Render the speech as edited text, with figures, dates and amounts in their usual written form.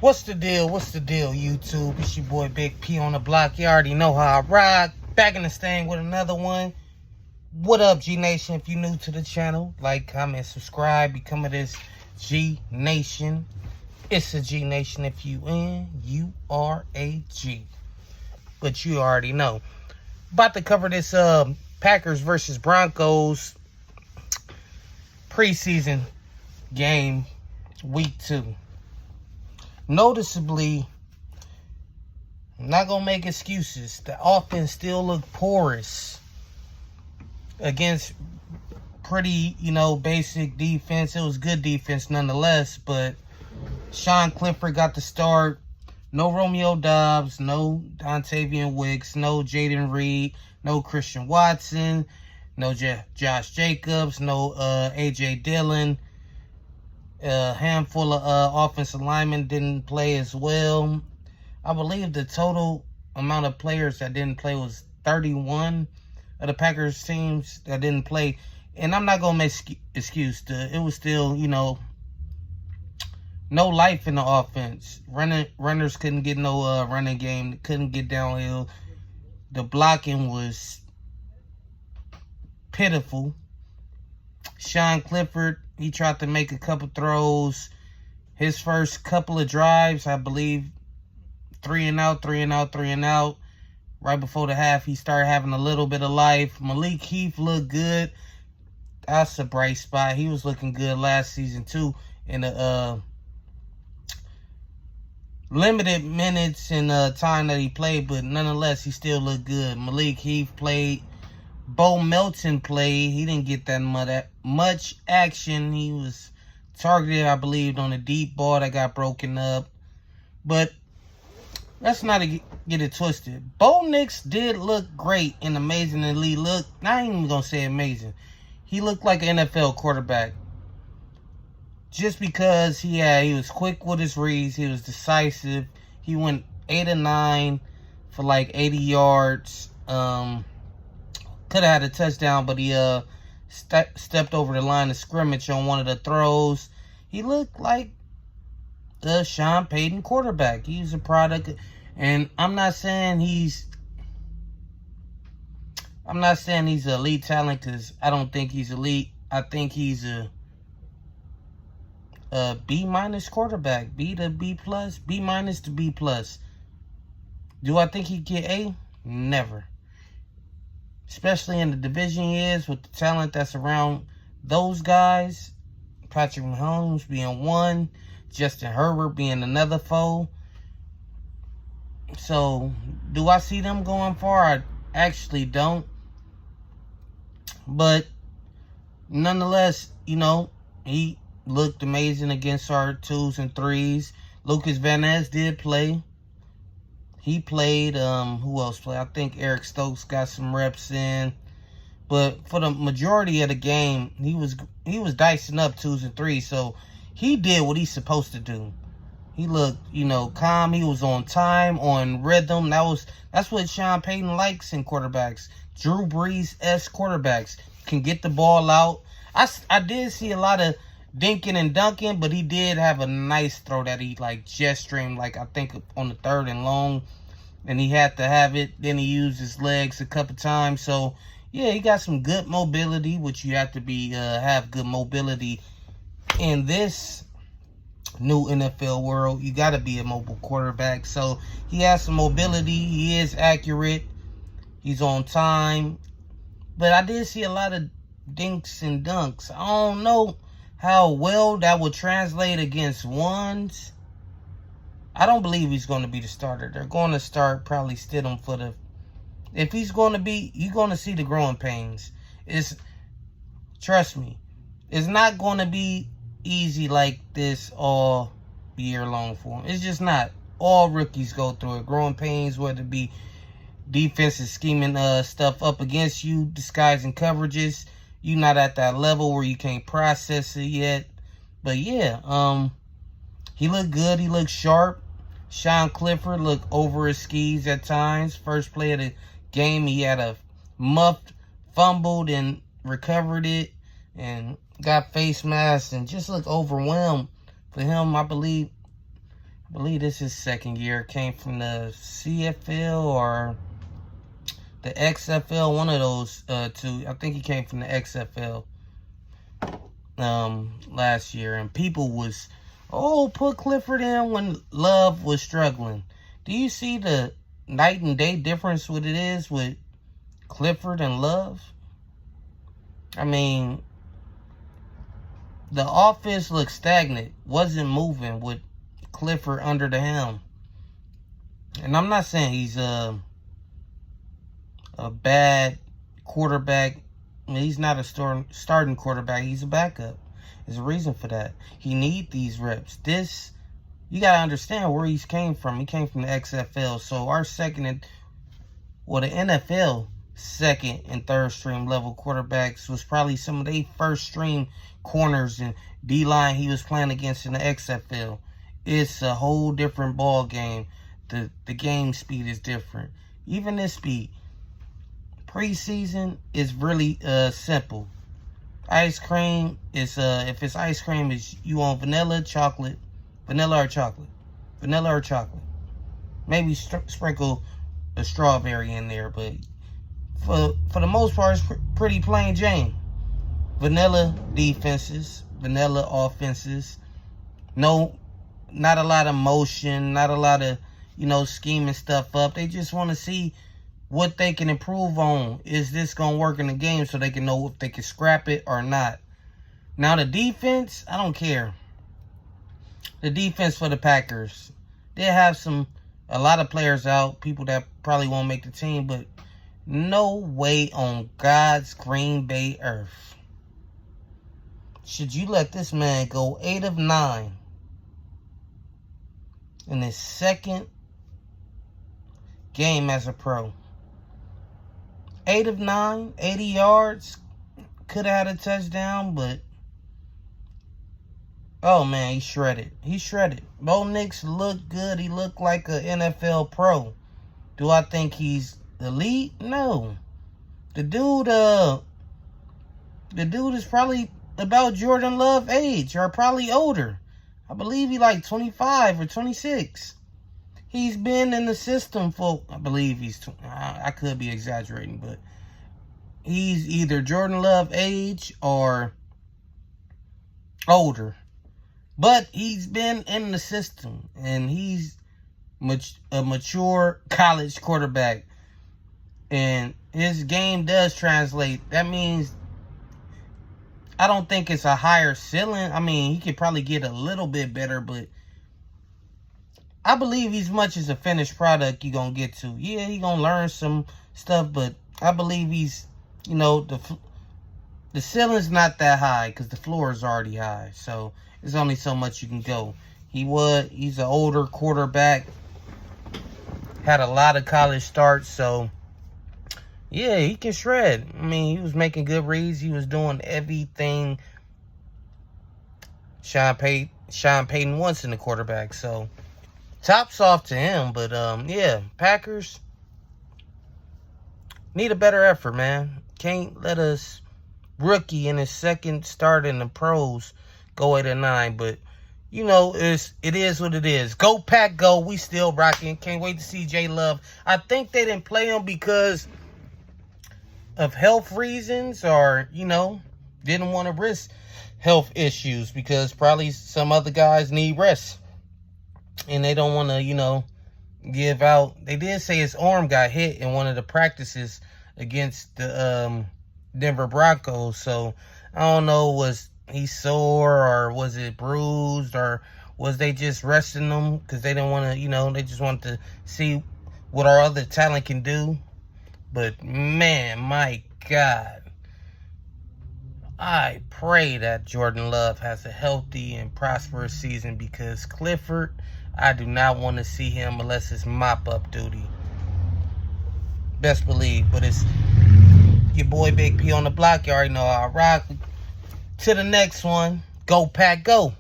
What's the deal? What's the deal, YouTube? It's your boy Big P on the block. You already know how I ride. Back in the stand with another one. What up, G Nation? If you're new to the channel, like, comment, subscribe, become of this G Nation. It's a G Nation if you in. You are a G. But you already know. About to cover this Packers versus Broncos preseason game, week 2. Noticeably, I'm not going to make excuses. The offense still looked porous against pretty, basic defense. It was good defense nonetheless, but Sean Clifford got the start. No Romeo Doubs, no Dontavian Wicks, no Jaden Reed, no Christian Watson, no Josh Jacobs, no A.J. Dillon. A handful of offensive linemen didn't play as well. I believe the total amount of players that didn't play was 31 of the Packers teams that didn't play. And I'm not going to make excuse. It was still, no life in the offense. Runners couldn't get no running game. Couldn't get downhill. The blocking was pitiful. Sean Clifford, he tried to make a couple throws. His first couple of drives, I believe, 3 and out. Right before the half, he started having a little bit of life. Malik Heath looked good. That's a bright spot. He was looking good last season, too, in the limited minutes and time that he played, but nonetheless, he still looked good. Malik Heath played. Bo Melton played. He didn't get that much action. He was targeted, I believe, on a deep ball that got broken up. But let's not get it twisted. Bo Nix did look great and amazing elite look. Not even going to say amazing. He looked like an NFL quarterback. Just because he was quick with his reads. He was decisive. He went 8 of 9 for like 80 yards. Could have had a touchdown, but he stepped over the line of scrimmage on one of the throws. He looked like the Sean Payton quarterback. He's a product, and I'm not saying he's elite talent, because I don't think he's elite. I think he's a B- quarterback, B to B+, B- to B+. Do I think he'd get A? Never. Especially in the division he is, with the talent that's around those guys. Patrick Mahomes being one, Justin Herbert being another foe. So, do I see them going far? I actually don't. But, nonetheless, he looked amazing against our 2s and 3s. Lucas Van Ness did play. He played. Who else played? I think Eric Stokes got some reps in. But for the majority of the game, he was dicing up 2s and 3s. So he did what he's supposed to do. He looked, calm. He was on time, on rhythm. That's what Sean Payton likes in quarterbacks. Drew Brees-esque quarterbacks can get the ball out. I did see a lot of dinking and dunking, but he did have a nice throw that he jet streamed, I think on the 3rd and long, and he had to have it. Then he used his legs a couple times. So yeah, he got some good mobility, which you have to have good mobility in this new NFL world. You got to be a mobile quarterback. So he has some mobility. He is accurate. He's on time. But I did see a lot of dinks and dunks. I don't know how well that will translate against ones. I don't believe he's going to be the starter. They're going to start probably Stidham for the... If he's going to be... You're going to see the growing pains. Trust me. It's not going to be easy like this all year long for him. It's just not. All rookies go through it. Growing pains, whether it be defensive scheming stuff up against you, disguising coverages. You're not at that level where you can't process it yet. But yeah, he looked good. He looked sharp. Sean Clifford looked over his skis at times. First play of the game, he had a muffed, fumbled, and recovered it. And got face masks and just looked overwhelmed. For him, I believe I believe this is his second year. Came from the CFL or the XFL, one of those two. I think he came from the XFL last year. And people was, oh, put Clifford in when Love was struggling. Do you see the night and day difference what it is with Clifford and Love? I mean, the offense looked stagnant. Wasn't moving with Clifford under the helm. And I'm not saying he's a bad quarterback. I mean, he's not a starting quarterback. He's a backup. There's a reason for that. He needs these reps. You got to understand where he's came from. He came from the XFL. So our the NFL second and third string level quarterbacks was probably some of their first string corners and D-line he was playing against in the XFL. It's a whole different ball game. The game speed is different. Even this speed. Preseason is really simple. Ice cream is if it's ice cream, is you want vanilla or chocolate. Maybe sprinkle a strawberry in there, but for the most part, it's pretty plain Jane. Vanilla defenses, vanilla offenses. No, not a lot of motion, not a lot of, scheming stuff up. They just want to see what they can improve on. Is this going to work in the game so they can know if they can scrap it or not? Now, the defense, I don't care. The defense for the Packers, they have a lot of players out, people that probably won't make the team, but no way on God's green bay earth should you let this man go 8 of 9 in his second game as a pro. 8 of 9, 80 yards, could have had a touchdown, but oh man, he's shredded. Bo Nix looked good. He looked like an NFL pro. Do I think he's elite? No. The dude is probably about Jordan Love age, or probably older. I believe he like 25 or 26. He's been in the system for, I believe I could be exaggerating, but he's either Jordan Love age or older. But he's been in the system, and he's a mature college quarterback. And his game does translate. That means I don't think it's a higher ceiling. I mean, he could probably get a little bit better, but I believe he's much as a finished product you're going to get to. Yeah, he's going to learn some stuff, but I believe he's, the ceiling's not that high because the floor is already high. So there's only so much you can go. He's an older quarterback, had a lot of college starts, so yeah, he can shred. I mean, he was making good reads. He was doing everything Sean Payton wants in the quarterback. So tops off to him. But yeah, Packers need a better effort, man. Can't let us rookie in his second start in the pros go 8 of 9. But it is what it is. Go Pack, go. We still rocking. Can't wait to see J Love. I think they didn't play him because of health reasons, or didn't want to risk health issues, because probably some other guys need rest and they don't want to give out. They did say his arm got hit in one of the practices against the Denver Broncos, so I don't know, was he sore or was it bruised, or was they just resting him because they didn't want to, they just wanted to see what our other talent can do. But, man, my God, I pray that Jordan Love has a healthy and prosperous season, because Clifford, I do not want to see him unless it's mop-up duty. Best believe. But it's your boy Big P on the block. You already know I rock. To the next one. Go Pack, go.